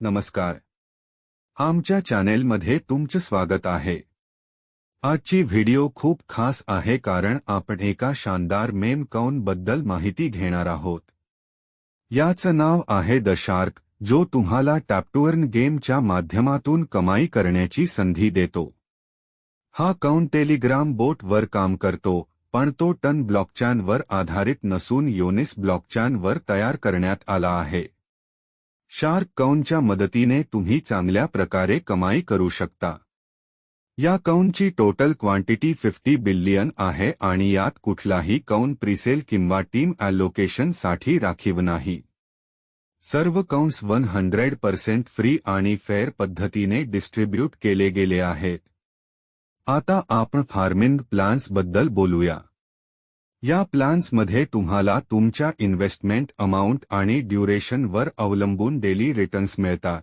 नमस्कार. आमच्या चॅनेलमध्ये तुमचं स्वागत आहे. आजची व्हिडिओ खूप खास आहे कारण आपण एका शानदार मेम कॉइन बद्दल माहिती घेणार आहोत. याचं नाव आहे द शार्क, जो तुम्हाला टॅप टू अर्न गेमच्या माध्यमातून कमाई करण्याची संधी देतो. हा कॉइन टेलिग्राम बोटवर काम करतो, पण तो टन ब्लॉकचेनवर आधारित नसून योनिस ब्लॉकचेनवर तयार करण्यात आला आहे. शार्क कॉइनच्या मदतीने तुम्ही चांगल्या प्रकारे कमाई करू शकता. या कॉइनची टोटल क्वांटिटी 50 बिलियन आहे आणि यात कुठलाही कॉइन प्रीसेल किंवा टीम ॲलोकेशन साठी राखीव नाही. सर्व कॉइन्स 100% फ्री आणि फेअर पद्धतीने डिस्ट्रीब्यूट केले गेले आहेत. आता आपण फार्मिंग प्लॅन्स बद्दल बोलूया. या प्लॅन्समध्ये तुम्हाला तुमच्या इन्व्हेस्टमेंट अमाउंट आणि ड्युरेशनवर अवलंबून डेली रिटर्न्स मिळतात.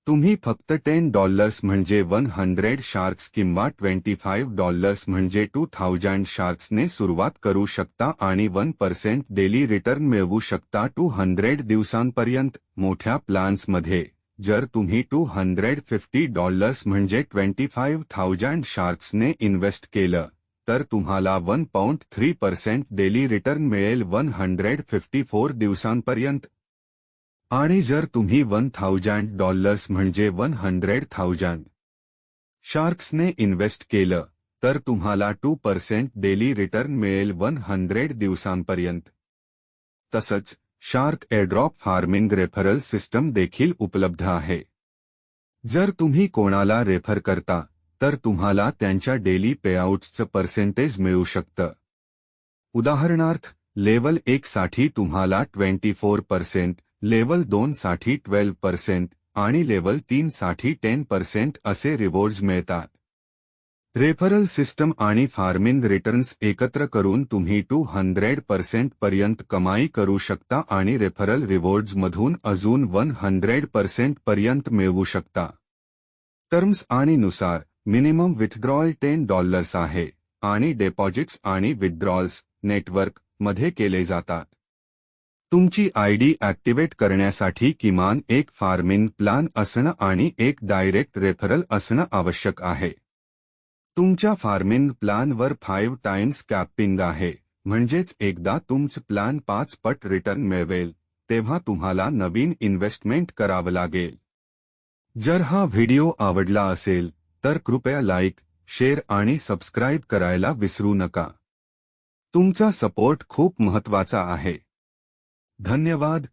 तुम्ही फक्त $10 म्हणजे 100 शार्क्स किंवा $25 म्हणजे 2000 शार्क्सने सुरुवात करू शकता आणि 1% डेली रिटर्न मिळवू शकता 200 दिवसांपर्यंत. मोठ्या प्लॅन्समध्ये जर तुम्ही $250 म्हणजे 25,000 शार्क्सने इन्व्हेस्ट केलं तर तुम्हाला 1.3% डेली रिटर्न मिळेल 154 दिवसांपर्यंत. आणि जर तुम्ही $1,000 म्हणजे 100,000 शार्क्सने इन्व्हेस्ट केलं तर तुम्हाला 2% डेली रिटर्न मिळेल 100 दिवसांपर्यंत. तसंच शार्क एअरड्रॉप फार्मिंग रेफरल सिस्टम देखील उपलब्ध आहे. जर तुम्ही कोणाला रेफर करता तर तुम्हाला त्यांच्या डेली पेआउट्सचं पर्सेंटेज मिळू शकतं. उदाहरणार्थ, लेव्हल 1 साठी तुम्हाला 24%, लेव्हल 2 साठी 12% आणि लेव्हल 3 साठी 10% असे रिवॉर्ड्स मिळतात. रेफरल सिस्टम आणि फार्मिंग रिटर्न्स एकत्र करून तुम्ही 200% पर्यंत कमाई करू शकता आणि रेफरल रिवॉर्ड्समधून अजून 100% पर्यंत मिळवू शकता. टर्म्स आणि नुसार मिनिमम विथड्रॉल $10 आहे आणि डिपॉझिट्स आणि विथड्रॉल्स नेटवर्क मध्ये केले जातात. तुमची आयडी ॲक्टिवेट करण्यासाठी किमान एक फार्मिंग प्लॅन असणं आणि एक डायरेक्ट रेफरल असणं आवश्यक आहे. तुमच्या फार्मिंग प्लॅनवर 5 टाइम्स कॅपिंग आहे, म्हणजेच एकदा तुमचं प्लॅन 5 पट रिटर्न मिळवेल तेव्हा तुम्हाला नवीन इन्व्हेस्टमेंट करावं लागेल. जर हा व्हिडिओ आवडला असेल तर कृपया लाईक, शेअर आणि सबस्क्राईब करायला विसरू नका. तुमचा सपोर्ट खूप महत्त्वाचा आहे. धन्यवाद.